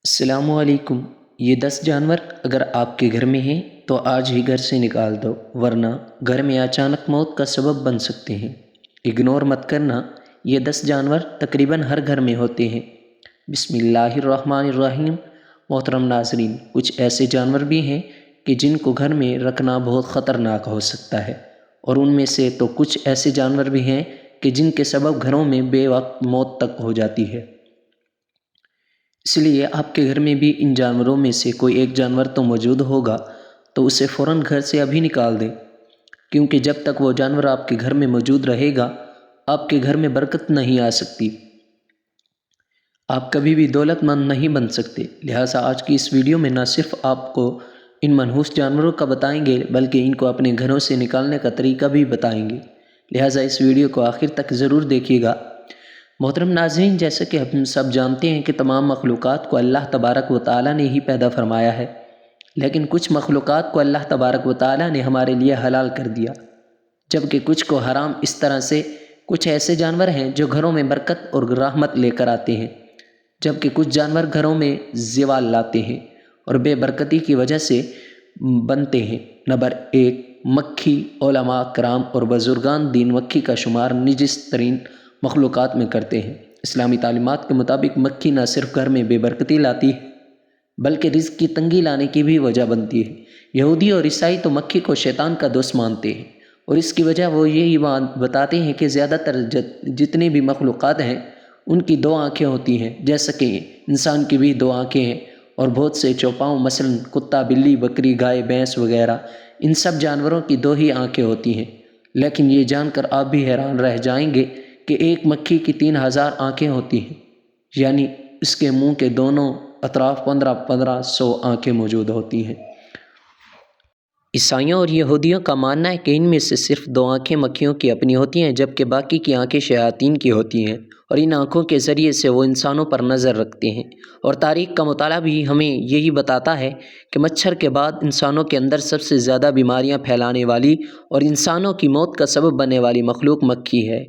السلام علیکم۔ یہ 10 جانور اگر آپ کے گھر میں ہیں تو آج ہی گھر سے نکال دو، ورنہ گھر میں اچانک موت کا سبب بن سکتے ہیں۔ اگنور مت کرنا، یہ 10 جانور تقریباً ہر گھر میں ہوتے ہیں۔ بسم اللہ الرحمن الرحیم۔ محترم ناظرین، کچھ ایسے جانور بھی ہیں کہ جن کو گھر میں رکھنا بہت خطرناک ہو سکتا ہے، اور ان میں سے تو کچھ ایسے جانور بھی ہیں کہ جن کے سبب گھروں میں بے وقت موت تک ہو جاتی ہے۔ اس لیے آپ کے گھر میں بھی ان جانوروں میں سے کوئی ایک جانور تو موجود ہوگا، تو اسے فوراً گھر سے ابھی نکال دیں، کیونکہ جب تک وہ جانور آپ کے گھر میں موجود رہے گا، آپ کے گھر میں برکت نہیں آ سکتی، آپ کبھی بھی دولت مند نہیں بن سکتے۔ لہٰذا آج کی اس ویڈیو میں نہ صرف آپ کو ان منحوس جانوروں کا بتائیں گے، بلکہ ان کو اپنے گھروں سے نکالنے کا طریقہ بھی بتائیں گے۔ لہٰذا اس ویڈیو کو آخر تک ضرور دیکھیے گا۔ محترم ناظرین، جیسا کہ ہم سب جانتے ہیں کہ تمام مخلوقات کو اللہ تبارک و تعالیٰ نے ہی پیدا فرمایا ہے، لیکن کچھ مخلوقات کو اللہ تبارک و تعالیٰ نے ہمارے لیے حلال کر دیا، جبکہ کچھ کو حرام۔ اس طرح سے کچھ ایسے جانور ہیں جو گھروں میں برکت اور رحمت لے کر آتے ہیں، جبکہ کچھ جانور گھروں میں زوال لاتے ہیں اور بے برکتی کی وجہ سے بنتے ہیں۔ نمبر 1، مکھی۔ علماء کرام اور بزرگان دین مکھی کا شمار نجس ترین مخلوقات میں کرتے ہیں۔ اسلامی تعلیمات کے مطابق مکھی نہ صرف گھر میں بے برکتی لاتی ہے، بلکہ رزق کی تنگی لانے کی بھی وجہ بنتی ہے۔ یہودی اور عیسائی تو مکھی کو شیطان کا دوست مانتے ہیں، اور اس کی وجہ وہ یہی بتاتے ہیں کہ زیادہ تر جتنی بھی مخلوقات ہیں ان کی 2 آنکھیں ہوتی ہیں، جیسا کہ انسان کی بھی 2 آنکھیں ہیں، اور بہت سے چوپاؤں مثلاً کتا، بلی، بکری، گائے، بھینس وغیرہ، ان سب جانوروں کی 2 ہی آنکھیں ہوتی ہیں۔ لیکن یہ جان کر آپ بھی حیران رہ جائیں گے کہ ایک مکھی کی 3000 آنکھیں ہوتی ہیں، یعنی اس کے منہ کے دونوں اطراف 1500 آنکھیں موجود ہوتی ہیں۔ عیسائیوں اور یہودیوں کا ماننا ہے کہ ان میں سے صرف 2 آنکھیں مکھیوں کی اپنی ہوتی ہیں، جبکہ باقی کی آنکھیں شیاطین کی ہوتی ہیں، اور ان آنکھوں کے ذریعے سے وہ انسانوں پر نظر رکھتے ہیں۔ اور تاریخ کا مطالعہ بھی ہمیں یہی بتاتا ہے کہ مچھر کے بعد انسانوں کے اندر سب سے زیادہ بیماریاں پھیلانے والی اور انسانوں کی موت کا سبب بننے والی مخلوق مکھی ہے۔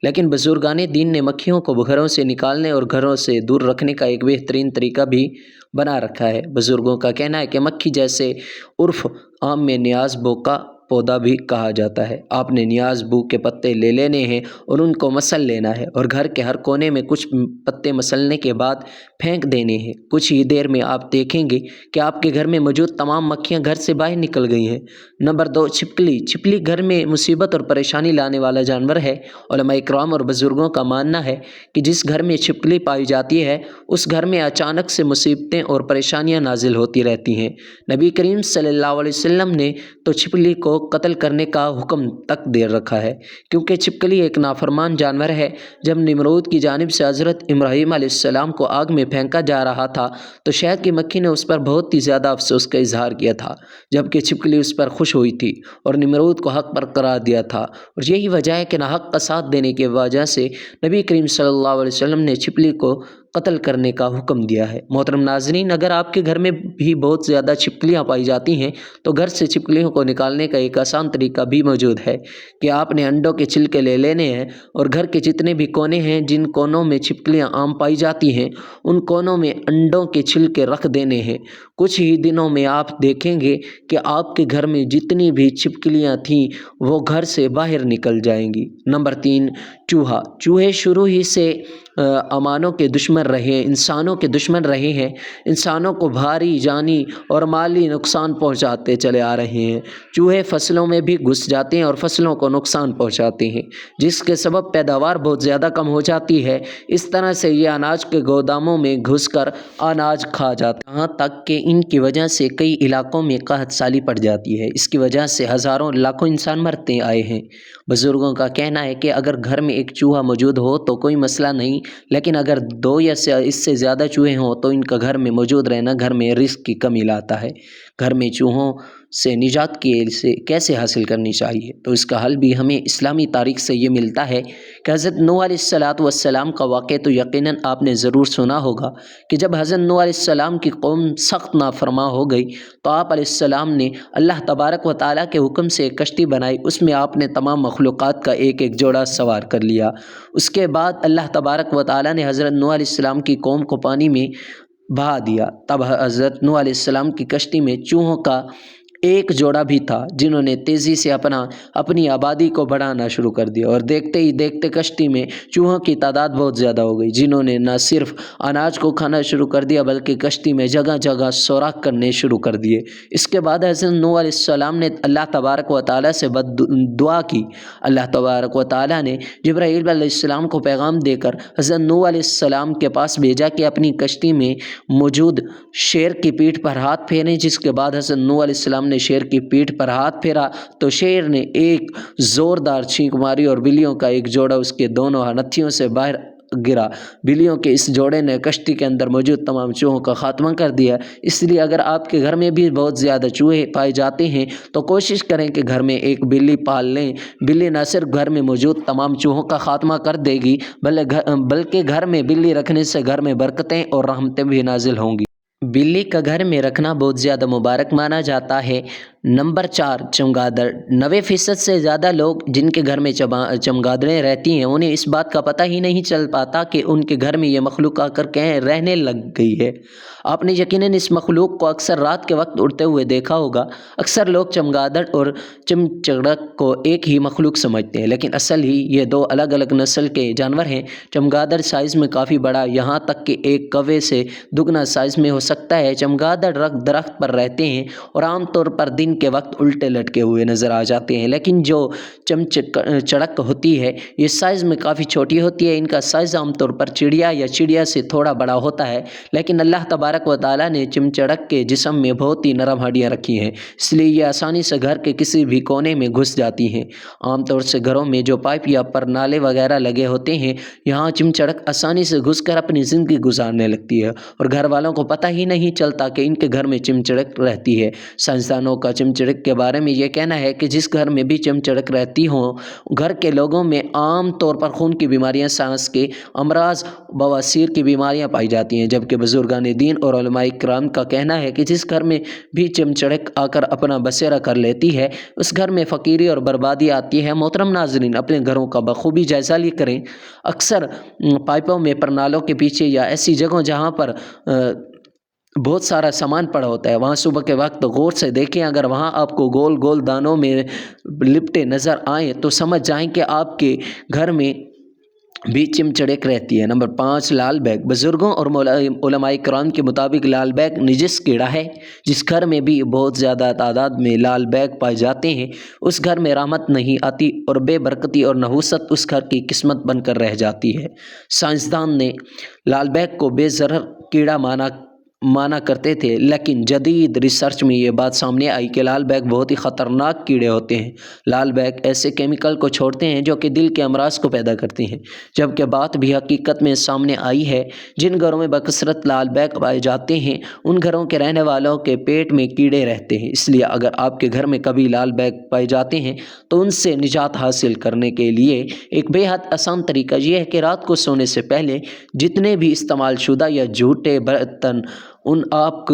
لیکن بزرگان دین نے مکھیوں کو گھروں سے نکالنے اور گھروں سے دور رکھنے کا ایک بہترین طریقہ بھی بنا رکھا ہے۔ بزرگوں کا کہنا ہے کہ مکھی جیسے عرف عام میں نیاز بو کا پودا بھی کہا جاتا ہے، آپ نے نیاز بو کے پتے لے لینے ہیں اور ان کو مسل لینا ہے، اور گھر کے ہر کونے میں کچھ پتے مسلنے کے بعد پھینک دینے ہیں۔ کچھ ہی دیر میں آپ دیکھیں گے کہ آپ کے گھر میں موجود تمام مکھیاں گھر سے باہر نکل گئی ہیں۔ نمبر 2، چھپکلی۔ چھپکلی گھر میں مصیبت اور پریشانی لانے والا جانور ہے۔ علماء کرام اور بزرگوں کا ماننا ہے کہ جس گھر میں چھپکلی پائی جاتی ہے اس گھر میں اچانک سے مصیبتیں اور پریشانیاں نازل ہوتی رہتی ہیں۔ نبی کریم صلی اللہ علیہ وسلم نے تو چھپکلی کو قتل کرنے کا حکم تک دے رکھا ہے، کیونکہ چھپکلی ایک نافرمان جانور ہے۔ جب نمرود کی جانب سے حضرت ابراہیم علیہ السلام کو آگ میں پھینکا جا رہا تھا تو شہد کی مکھی نے اس پر بہت ہی زیادہ افسوس کا اظہار کیا تھا، جبکہ چھپکلی اس پر خوش ہوئی تھی اور نمرود کو حق پر قرار دیا تھا، اور یہی وجہ ہے کہ ناحق کا ساتھ دینے کی وجہ سے نبی کریم صلی اللہ علیہ وسلم نے چھپکلی کو قتل کرنے کا حکم دیا ہے۔ محترم ناظرین، اگر آپ کے گھر میں بھی بہت زیادہ چھپکلیاں پائی جاتی ہیں تو گھر سے چھپکلیوں کو نکالنے کا ایک آسان طریقہ بھی موجود ہے کہ آپ نے انڈوں کے چھلکے لے لینے ہیں، اور گھر کے جتنے بھی کونے ہیں جن کونوں میں چھپکلیاں عام پائی جاتی ہیں ان کونوں میں انڈوں کے چھلکے رکھ دینے ہیں۔ کچھ ہی دنوں میں آپ دیکھیں گے کہ آپ کے گھر میں جتنی بھی چھپکلیاں تھیں وہ گھر سے باہر نکل جائیں گی۔ نمبر 3، چوہا۔ چوہے شروع ہی سے امانوں کے دشمن رہے ہیں، انسانوں کے دشمن رہے ہیں، انسانوں کو بھاری جانی اور مالی نقصان پہنچاتے چلے آ رہے ہیں۔ چوہے فصلوں میں بھی گھس جاتے ہیں اور فصلوں کو نقصان پہنچاتے ہیں، جس کے سبب پیداوار بہت زیادہ کم ہو جاتی ہے۔ اس طرح سے یہ اناج کے گوداموں میں گھس کر اناج کھا جاتے ہیں، یہاں تک کہ ان کی وجہ سے کئی علاقوں میں قحط سالی پڑ جاتی ہے۔ اس کی وجہ سے ہزاروں لاکھوں انسان مرتے آئے ہیں۔ بزرگوں کا کہنا ہے کہ اگر گھر میں ایک چوہا موجود ہو تو کوئی مسئلہ نہیں، لیکن اگر 2 یا اس سے زیادہ چوہے ہوں تو ان کا گھر میں موجود رہنا گھر میں رزق کی کمی لاتا ہے۔ گھر میں چوہوں سے نجات کیسے حاصل کرنی چاہیے؟ تو اس کا حل بھی ہمیں اسلامی تاریخ سے یہ ملتا ہے کہ حضرت نوح علیہ السلام کا واقعہ تو یقیناً آپ نے ضرور سنا ہوگا کہ جب حضرت نوح علیہ السلام کی قوم سخت نافرما ہو گئی تو آپ علیہ السلام نے اللہ تبارک و تعالیٰ کے حکم سے ایک کشتی بنائی، اس میں آپ نے تمام مخلوقات کا ایک ایک جوڑا سوار کر لیا۔ اس کے بعد اللہ تبارک و تعالیٰ نے حضرت نوح علیہ السلام کی قوم کو پانی میں بہا دیا۔ تب حضرت نوح علیہ السلام کی کشتی میں چوہوں کا ایک جوڑا بھی تھا، جنہوں نے تیزی سے اپنی آبادی کو بڑھانا شروع کر دیا، اور دیکھتے ہی دیکھتے کشتی میں چوہوں کی تعداد بہت زیادہ ہو گئی، جنہوں نے نہ صرف اناج کو کھانا شروع کر دیا بلکہ کشتی میں جگہ جگہ سوراخ کرنے شروع کر دیے۔ اس کے بعد حضرت نوح علیہ السلام نے اللہ تبارک و تعالیٰ سے دعا کی۔ اللہ تبارک و تعالیٰ نے جبرائیل علیہ السلام کو پیغام دے کر حضرت نوح علیہ السلام کے پاس بھیجا کہ اپنی کشتی میں موجود شیر کی پیٹھ پر ہاتھ پھیریں، جس کے بعد حضرت نوح علیہ السلام نے شیر کی پیٹھ پر ہاتھ پھیرا تو شیر نے ایک زوردار چھینک ماری اور بلیوں کا ایک جوڑا اس کے دونوں ہتھیوں سے باہر گرا۔ بلیوں کے اس جوڑے نے کشتی کے اندر موجود تمام چوہوں کا خاتمہ کر دیا۔ اس لیے اگر آپ کے گھر میں بھی بہت زیادہ چوہے پائے جاتے ہیں تو کوشش کریں کہ گھر میں ایک بلی پال لیں۔ بلی نہ صرف گھر میں موجود تمام چوہوں کا خاتمہ کر دے گی بلکہ گھر میں بلی رکھنے سے گھر میں برکتیں اور رحمتیں بھی نازل ہوں گی۔ بلی کا گھر میں رکھنا بہت زیادہ مبارک مانا جاتا ہے۔ نمبر 4، چمگادڑ۔ 90% سے زیادہ لوگ جن کے گھر میں چمگادڑیں رہتی ہیں انہیں اس بات کا پتہ ہی نہیں چل پاتا کہ ان کے گھر میں یہ مخلوق آ کر رہنے لگ گئی ہے۔ آپ نے یقیناً اس مخلوق کو اکثر رات کے وقت اڑتے ہوئے دیکھا ہوگا۔ اکثر لوگ چمگادڑ اور چمچڑک کو ایک ہی مخلوق سمجھتے ہیں، لیکن اصل ہی یہ دو الگ الگ نسل کے جانور ہیں۔ چمگادڑ سائز میں کافی بڑا، یہاں تک کہ ایک کوے سے دگنا سائز میں ہو سکتا ہے۔ چمگادڑ درخت پر رہتے ہیں اور عام طور پر دن کے وقت الٹے لٹکے ہوئے نظر آ جاتے ہیں، لیکن جو چمچڑک ہوتی ہے یہ سائز میں کافی چھوٹی ہوتی ہے۔ ان کا سائز عام طور پر چڑیا سے تھوڑا بڑا ہوتا ہے، لیکن اللہ تبارک و تعالیٰ نے چمچڑک کے جسم میں بہت ہی نرم ہڈیاں رکھی ہیں، اس لیے یہ آسانی سے گھر کے کسی بھی کونے میں گھس جاتی ہیں۔ عام طور سے گھروں میں جو پائپ یا پرنالے وغیرہ لگے ہوتے ہیں، یہاں چمچڑک آسانی سے گھس کر اپنی زندگی گزارنے لگتی ہے اور گھر والوں کو پتہ ہی نہیں چلتا کہ ان کے گھر میں چمچڑک رہتی ہے۔ سائنسدانوں کا چمچڑک کے بارے میں یہ کہنا ہے کہ جس گھر میں بھی چمچڑک رہتی ہوں، گھر کے لوگوں میں عام طور پر خون کی بیماریاں، سانس کے امراض، بواسیر کی بیماریاں پائی جاتی ہیں، جبکہ بزرگان دین اور علماء کرام کا کہنا ہے کہ جس گھر میں بھی چمچڑک آ کر اپنا بسیرا کر لیتی ہے اس گھر میں فقیری اور بربادی آتی ہے۔ محترم ناظرین، اپنے گھروں کا بخوبی جائزہ لیا کریں۔ اکثر پائپوں میں، پرنالوں کے پیچھے یا ایسی جگہوں جہاں پر بہت سارا سامان پڑا ہوتا ہے، وہاں صبح کے وقت غور سے دیکھیں۔ اگر وہاں آپ کو گول گول دانوں میں لپٹے نظر آئیں تو سمجھ جائیں کہ آپ کے گھر میں بھی چمچڑک رہتی ہے۔ نمبر 5، لال بیگ۔ بزرگوں اور علماء کرام کے مطابق لال بیگ نجس کیڑا ہے۔ جس گھر میں بھی بہت زیادہ تعداد میں لال بیگ پائے جاتے ہیں اس گھر میں رحمت نہیں آتی اور بے برکتی اور نحوست اس گھر کی قسمت بن کر رہ جاتی ہے۔ سائنسدان نے لال بیگ کو بے ضرر کیڑا مانا کرتے تھے، لیکن جدید ریسرچ میں یہ بات سامنے آئی کہ لال بیگ بہت ہی خطرناک کیڑے ہوتے ہیں۔ لال بیگ ایسے کیمیکل کو چھوڑتے ہیں جو کہ دل کے امراض کو پیدا کرتے ہیں، جبکہ بات بھی حقیقت میں سامنے آئی ہے۔ جن گھروں میں بکثرت لال بیگ پائے جاتے ہیں ان گھروں کے رہنے والوں کے پیٹ میں کیڑے رہتے ہیں۔ اس لیے اگر آپ کے گھر میں کبھی لال بیگ پائے جاتے ہیں تو ان سے نجات حاصل کرنے کے لیے ایک بے حد آسان طریقہ یہ ہے کہ رات کو سونے سے پہلے جتنے بھی استعمال شدہ یا جھوٹے برتن، آپ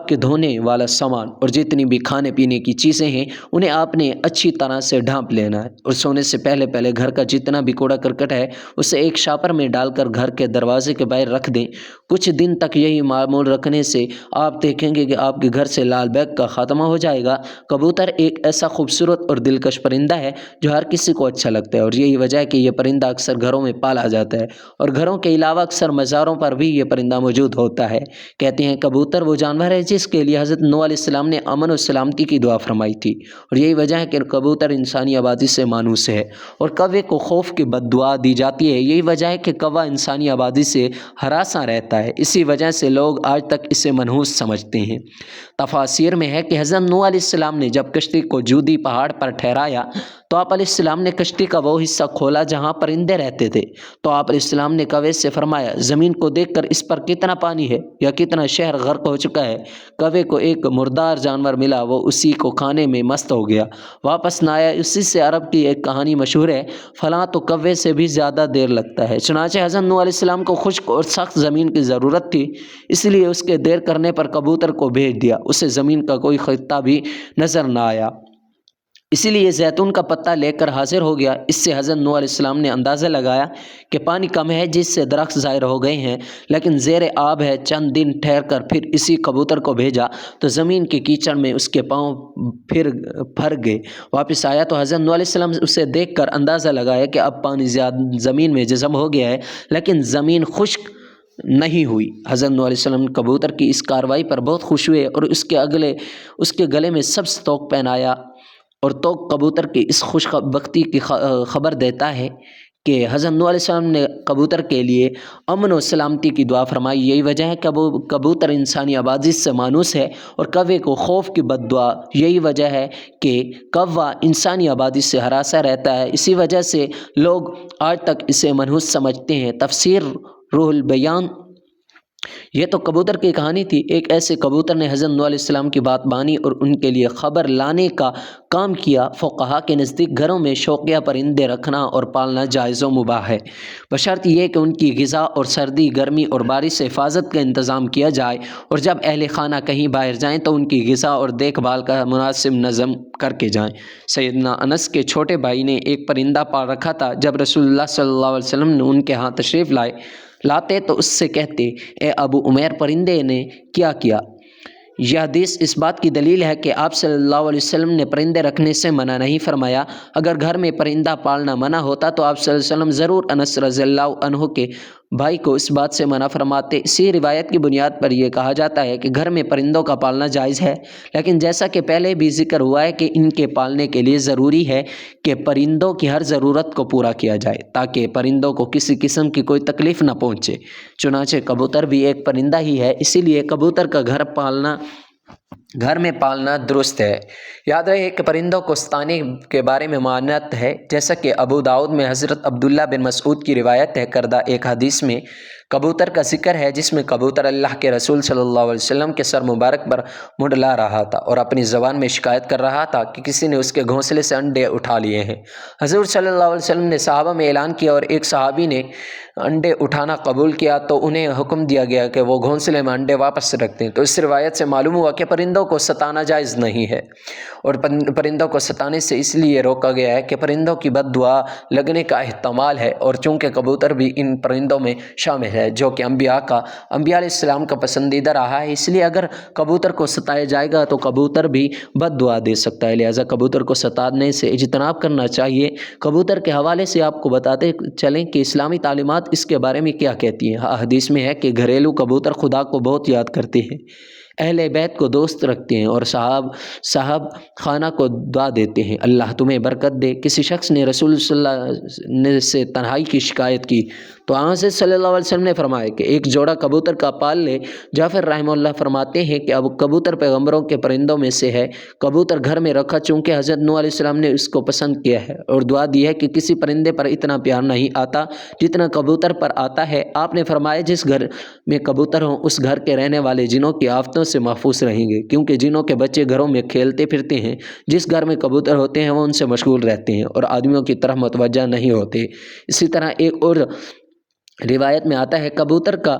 کے دھونے والا سامان اور جتنی بھی کھانے پینے کی چیزیں ہیں انہیں آپ نے اچھی طرح سے ڈھانپ لینا ہے، اور سونے سے پہلے گھر کا جتنا بھی کوڑا کرکٹ ہے اسے ایک شاپر میں ڈال کر گھر کے دروازے کے باہر رکھ دیں۔ کچھ دن تک یہی معمول رکھنے سے آپ دیکھیں گے کہ آپ کے گھر سے لال بیگ کا خاتمہ ہو جائے گا۔ کبوتر ایک ایسا خوبصورت اور دلکش پرندہ ہے جو ہر کسی کو اچھا لگتا ہے، اور یہی وجہ ہے کہ یہ پرندہ اکثر گھروں میں پالا جاتا ہے، اور گھروں کے علاوہ اکثر مزاروں پر بھی یہ پرندہ موجود ہوتا ہے۔ کہتے ہیں کبوتر وہ جانور ہے جس کے لیے حضرت نوح علیہ السلام نے امن و سلامتی کی دعا فرمائی تھی، اور یہی وجہ ہے کہ کبوتر انسانی آبادی سے مانوس ہے، اور کوے کو خوف کی بد دعا دی جاتی ہے۔ یہی وجہ ہے کہ کوا انسانی آبادی سے ہراساں رہتا ہے، اسی وجہ سے لوگ آج تک اسے منحوس سمجھتے ہیں۔ تفاسیر میں ہے کہ حضرت نوح علیہ السلام نے جب کشتی کو جودی پہاڑ پر ٹھہرایا تو آپ علیہ السلام نے کشتی کا وہ حصہ کھولا جہاں پرندے رہتے تھے، تو آپ علیہ السلام نے کوے سے فرمایا زمین کو دیکھ کر اس پر کتنا پانی ہے یا کتنا شہر غرق ہو چکا ہے۔ کوے کو ایک مردار جانور ملا، وہ اسی کو کھانے میں مست ہو گیا، واپس نہ آیا۔ اسی سے عرب کی ایک کہانی مشہور ہے، فلاں تو کوے سے بھی زیادہ دیر لگتا ہے۔ چنانچہ حضرت نوح علیہ السلام کو خشک اور سخت زمین کی ضرورت تھی، اس لیے اس کے دیر کرنے پر کبوتر کو بھیج دیا، اسے زمین کا کوئی خطہ بھی نظر نہ آیا۔ اسی لیے زیتون کا پتہ لے کر حاضر ہو گیا۔ اس سے حضرت نوح علیہ السلام نے اندازہ لگایا کہ پانی کم ہے جس سے درخت ظاہر ہو گئے ہیں، لیکن زیر آب ہے۔ چند دن ٹھہر کر پھر اسی کبوتر کو بھیجا تو زمین کے کیچڑ میں اس کے پاؤں پھر پھر گئے۔ واپس آیا تو حضرت نوح علیہ السلام اسے دیکھ کر اندازہ لگایا کہ اب پانی زمین میں جذب ہو گیا ہے، لیکن زمین خشک نہیں ہوئی۔ حضرت نوح علیہ السلام کبوتر کی اس کارروائی پر بہت خوش ہوئے اور اس کے گلے میں سبز طوق پہنایا، اور طوق کبوتر کی اس خوش بختی کی خبر دیتا ہے کہ حضرت نوح علیہ السلام نے کبوتر کے لیے امن و سلامتی کی دعا فرمائی۔ یہی وجہ ہے کہ کبوتر انسانی آبادی سے مانوس ہے، اور کوے کو خوف کی بد دعا۔ یہی وجہ ہے کہ کوا انسانی آبادی سے ہراساں رہتا ہے، اسی وجہ سے لوگ آج تک اسے منحوس سمجھتے ہیں۔ تفسیر روح البیان۔ یہ تو کبوتر کی کہانی تھی۔ ایک ایسے کبوتر نے حضرت نوح علیہ السلام کی بات مانی اور ان کے لیے خبر لانے کا کام کیا۔ فقہا کے نزدیک گھروں میں شوقیہ پرندے رکھنا اور پالنا جائز و مباح ہے، بشرط یہ کہ ان کی غذا اور سردی، گرمی اور بارش سے حفاظت کا انتظام کیا جائے، اور جب اہل خانہ کہیں باہر جائیں تو ان کی غذا اور دیکھ بھال کا مناسب نظم کر کے جائیں۔ سیدنا انس کے چھوٹے بھائی نے ایک پرندہ پال رکھا تھا۔ جب رسول اللہ صلی اللہ علیہ وسلم نے ان کے ہاں تشریف لاتے تو اس سے کہتے، اے ابو عمیر، پرندے نے کیا کیا؟ یہ حدیث اس بات کی دلیل ہے کہ آپ صلی اللہ علیہ وسلم نے پرندے رکھنے سے منع نہیں فرمایا۔ اگر گھر میں پرندہ پالنا منع ہوتا تو آپ صلی اللہ علیہ وسلم ضرور انس رضی اللہ عنہ کے بھائی کو اس بات سے منع فرماتے۔ اسی روایت کی بنیاد پر یہ کہا جاتا ہے کہ گھر میں پرندوں کا پالنا جائز ہے، لیکن جیسا کہ پہلے بھی ذکر ہوا ہے کہ ان کے پالنے کے لیے ضروری ہے کہ پرندوں کی ہر ضرورت کو پورا کیا جائے تاکہ پرندوں کو کسی قسم کی کوئی تکلیف نہ پہنچے۔ چنانچہ کبوتر بھی ایک پرندہ ہی ہے، اسی لیے کبوتر کا گھر میں پالنا درست ہے۔ یاد رہے کہ پرندوں کو ستانے کے بارے میں معنت ہے، جیسا کہ ابو داؤد میں حضرت عبداللہ بن مسعود کی روایت ہے کردہ ایک حدیث میں کبوتر کا ذکر ہے، جس میں کبوتر اللہ کے رسول صلی اللہ علیہ وسلم کے سر مبارک پر منڈلا رہا تھا اور اپنی زبان میں شکایت کر رہا تھا کہ کسی نے اس کے گھونسلے سے انڈے اٹھا لیے ہیں۔ حضور صلی اللہ علیہ وسلم نے صحابہ میں اعلان کیا اور ایک صحابی نے انڈے اٹھانا قبول کیا تو انہیں حکم دیا گیا کہ وہ گھونسلے میں انڈے واپس رکھ دیں۔ تو اس روایت سے معلوم ہوا کہ پرندوں کو ستانا جائز نہیں ہے، اور پرندوں کو ستانے سے اس لیے روکا گیا ہے کہ پرندوں کی بد دعا لگنے کا احتمال ہے، اور چونکہ کبوتر بھی ان پرندوں میں شامل ہے جو کہ انبیاء علیہ السلام کا پسندیدہ رہا ہے، اس لیے اگر کبوتر کو ستایا جائے گا تو کبوتر بھی بد دعا دے سکتا ہے، لہٰذا کبوتر کو ستانے سے اجتناب کرنا چاہیے۔ کبوتر کے حوالے سے آپ کو بتاتے چلیں کہ اسلامی تعلیمات اس کے بارے میں کیا کہتی ہیں۔ حدیث میں ہے کہ گھریلو کبوتر خدا کو بہت یاد کرتے ہیں، اہل بیت کو دوست رکھتے ہیں، اور صاحب خانہ کو دعا دیتے ہیں، اللہ تمہیں برکت دے۔ کسی شخص نے رسول صلی اللہ علیہ وسلم سے تنہائی کی شکایت کی تو حضرت صلی اللہ علیہ وسلم نے فرمایا کہ ایک جوڑا کبوتر کا پال لے۔ جعفر رحمہ اللہ فرماتے ہیں کہ اب کبوتر پیغمبروں کے پرندوں میں سے ہے۔ کبوتر گھر میں رکھا چونکہ حضرت نوح علیہ السلام نے اس کو پسند کیا ہے، اور دعا دی ہے کہ کسی پرندے پر اتنا پیار نہیں آتا جتنا کبوتر پر آتا ہے۔ آپ نے فرمایا جس گھر میں کبوتر ہوں اس گھر کے رہنے والے جنوں کی آفتوں سے محفوظ رہیں گے، کیونکہ جنوں کے بچے گھروں میں کھیلتے پھرتے ہیں۔ جس گھر میں کبوتر ہوتے ہیں وہ ان سے مشغول رہتے ہیں اور آدمیوں کی طرف متوجہ نہیں ہوتے۔ اسی طرح ایک اور روایت میں آتا ہے کبوتر کا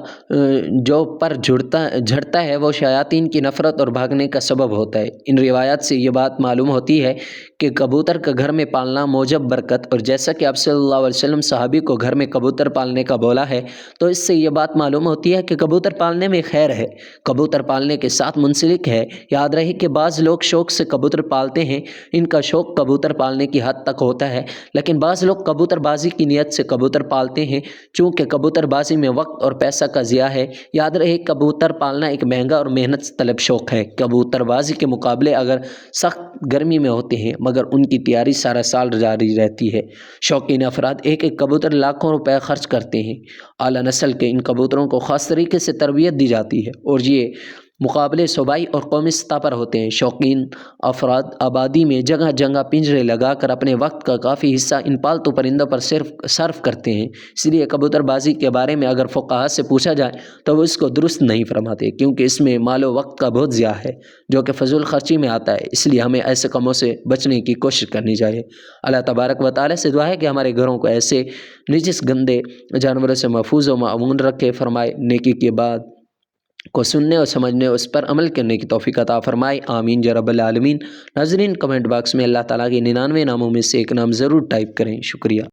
جو پر جھڑتا ہے وہ شیاطین کی نفرت اور بھاگنے کا سبب ہوتا ہے۔ ان روایات سے یہ بات معلوم ہوتی ہے کہ کبوتر کا گھر میں پالنا موجب برکت، اور جیسا کہ آپ صلی اللہ علیہ وسلم صحابی کو گھر میں کبوتر پالنے کا بولا ہے تو اس سے یہ بات معلوم ہوتی ہے کہ کبوتر پالنے میں خیر ہے، کبوتر پالنے کے ساتھ منسلک ہے۔ یاد رہے کہ بعض لوگ شوق سے کبوتر پالتے ہیں، ان کا شوق کبوتر پالنے کی حد تک ہوتا ہے، لیکن بعض لوگ کبوتر بازی کی نیت سے کبوتر پالتے ہیں، چونکہ کبوتر بازی میں وقت اور پیسہ کا ضیاع ہے۔ یاد رہے کبوتر پالنا ایک مہنگا اور محنت طلب شوق ہے۔ کبوتر بازی کے مقابلے اگر سخت گرمی میں ہوتے ہیں مگر ان کی تیاری سارا سال جاری رہتی ہے۔ شوقین افراد ایک کبوتر لاکھوں روپے خرچ کرتے ہیں۔ اعلیٰ نسل کے ان کبوتروں کو خاص طریقے سے تربیت دی جاتی ہے اور یہ مقابلے صوبائی اور قومی سطح پر ہوتے ہیں۔ شوقین افراد آبادی میں جگہ جگہ پنجرے لگا کر اپنے وقت کا کافی حصہ ان پالتو پرندوں پر صرف کرتے ہیں۔ اس لیے کبوتر بازی کے بارے میں اگر فقہا سے پوچھا جائے تو وہ اس کو درست نہیں فرماتے، کیونکہ اس میں مال و وقت کا بہت ضیاع ہے جو کہ فضول خرچی میں آتا ہے۔ اس لیے ہمیں ایسے کاموں سے بچنے کی کوشش کرنی چاہیے۔ اللہ تبارک و تعالیٰ سے دعا ہے کہ ہمارے گھروں کو ایسے نجس گندے جانوروں سے محفوظ و مأمون رکھے۔ فرمائے نیکی کے بعد کو سننے اور سمجھنے اس پر عمل کرنے کی توفیق عطا فرمائے، آمین یا رب العالمین۔ ناظرین، کمنٹ باکس میں اللہ تعالیٰ کے 99 ناموں میں سے ایک نام ضرور ٹائپ کریں۔ شکریہ۔